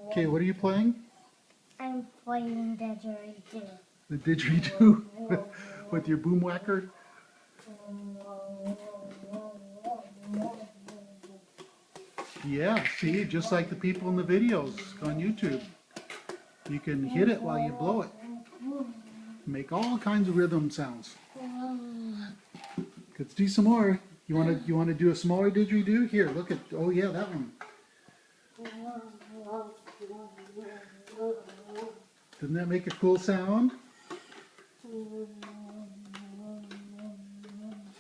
Okay, what are you playing? I'm playing didgeridoo. The didgeridoo with your boom whacker? Yeah, see, just like the people in the videos on YouTube. You can hit it while you blow it. Make all kinds of rhythm sounds. Let's do some more. You want to do a smaller didgeridoo? Here, look at, oh yeah, that one. Doesn't that make a cool sound?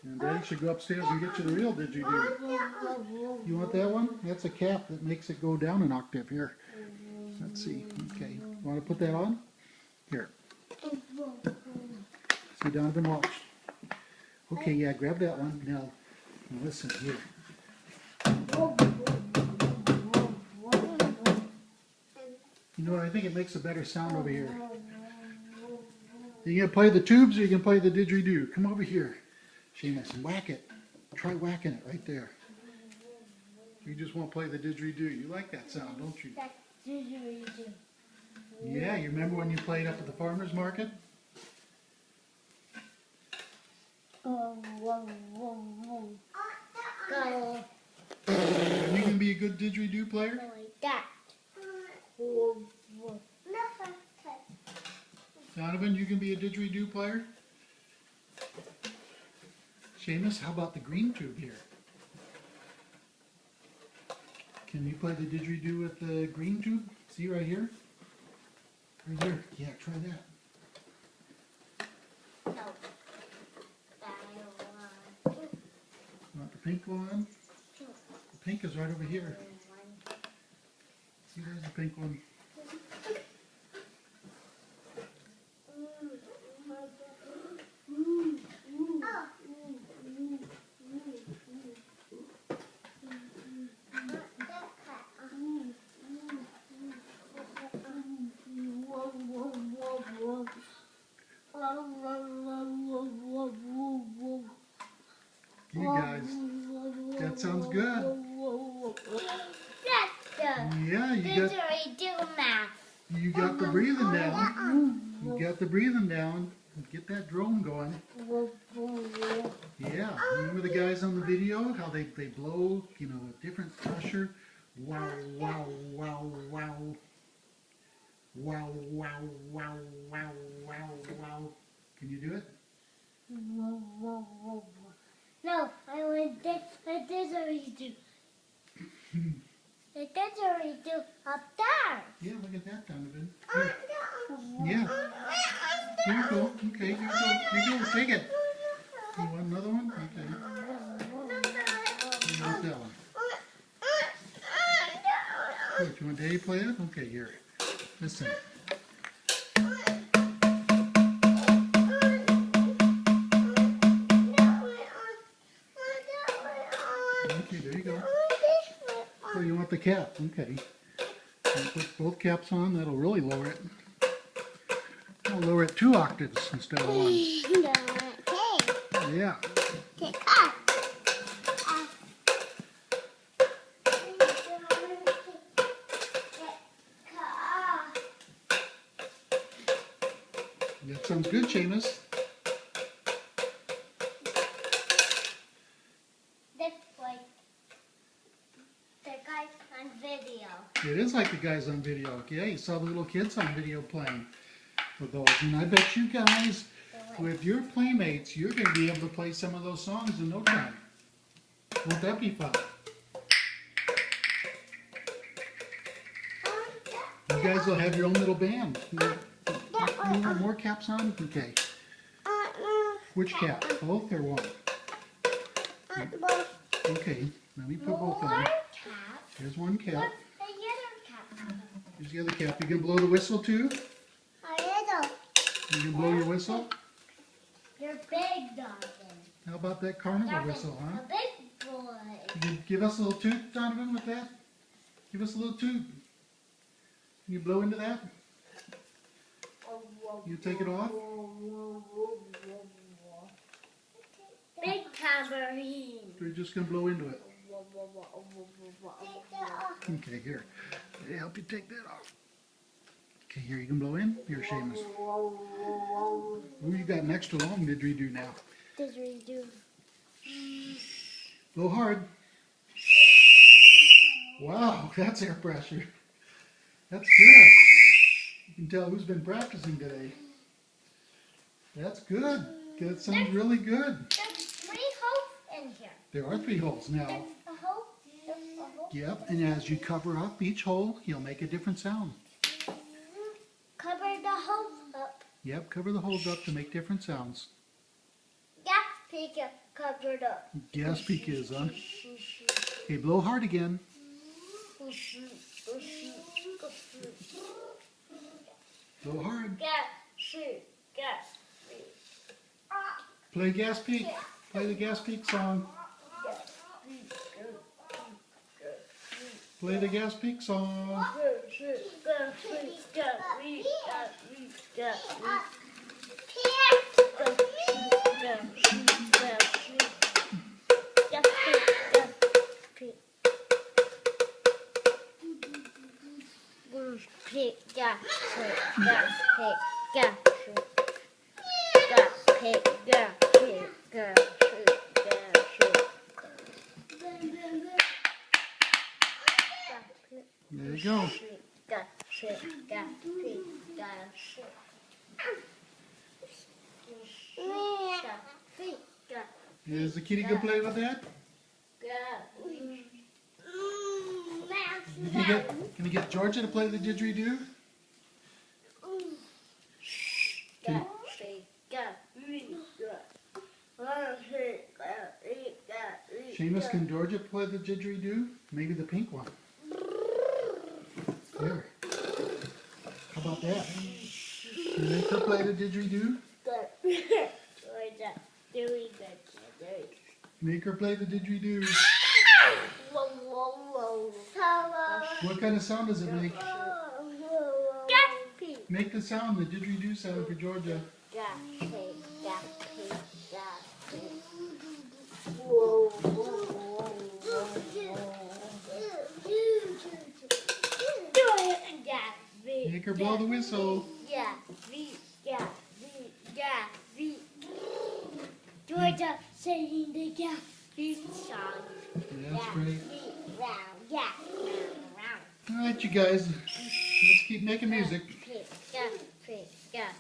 And Daddy should go upstairs and get you the real didgeridoo. You want that one? That's a cap that makes it go down an octave. Here. Let's see. Okay. Want to put that on? Here. See, Donovan, watch. Okay, yeah, grab that one. Now listen here. You know what? I think it makes a better sound over here. You gonna play the tubes or you can play the didgeridoo? Come over here, Seamus, and whack it. Try whacking it right there. You just want to play the didgeridoo. You like that sound, don't you? That's didgeridoo. Yeah, you remember when you played up at the farmer's market? Go. Are you gonna be a good didgeridoo player? Like that. Donovan, you can be a didgeridoo player? Seamus, how about the green tube here? Can you play the didgeridoo with the green tube? See right here? Right here. Yeah, try that. No. You want the pink one? The pink is right over here. See, there's the pink one. You guys, that sounds good. Yeah, you got the breathing down. You got the breathing down. Get that drone going. Yeah, remember the guys on the video, how they blow, you know, a different pressure. Wow, wow, wow, wow. Wow, wow, wow, wow, wow, wow. Can you do it? No, I want a didgeridoo. The didgeridoo up there. Yeah, look at that, Donovan. Here. Yeah. Here you go. Okay, here you go. Here you go. Take it. You want another one? Okay. You want that one? Good. You want Daddy to play it? Okay, here. Listen. Okay, there you go. Oh, you want the cap? Okay. Put both caps on. That'll really lower it. I'll lower it 2 octaves instead of 1. Yeah. That sounds good, Seamus. That's like the guys on video. It is like the guys on video. Yeah, you saw the little kids on video playing with those. And I bet you guys, with your playmates, you're going to be able to play some of those songs in no time. Won't that be fun? You guys will have your own little band. You want more caps on? Okay. Which cap? Both or one? Okay, let me put both on. Here's one cap. Here's the other cap. You can blow the whistle too? You can blow your whistle? You're big, Donovan. How about that carnival whistle, huh? A big boy. You can give us a little toot, Donovan, with that? Give us a little toot. Can you blow into that? You take it off? Big tambourine. We're just going to blow into it. Okay, here. Let me help you take that off. Okay, here you can blow in. Here, Seamus. Ooh, you got an extra long didgeridoo now. Didgeridoo. Blow hard. Wow, that's air pressure. That's good. You can tell who's been practicing today. That's good. That sounds really good. There's 3 holes in here. There are 3 holes now. There's a hole. There's a hole. Yep, and as you cover up each hole, you'll make a different sound. Cover the holes up. Yep, cover the holes up to make different sounds. Yeah, Pika covered up. Gas peak is on. Okay, blow hard again. Blow hard. Play gas peak. Play the gas peak song. Play the gas peak song. There you go. Is the kitty gonna play with that? Can you get Georgia to play the didgeridoo? Seamus, can Georgia play the didgeridoo? Maybe the pink one. There. How about that? Can you make her play the didgeridoo? Make her play the didgeridoo. What kind of sound does it make? Make the sound, the didgeridoo sound for Georgia. Make her blow the whistle. Georgia singing the gas song. That's great. Yeah. All right, you guys. Let's keep making music. Yeah.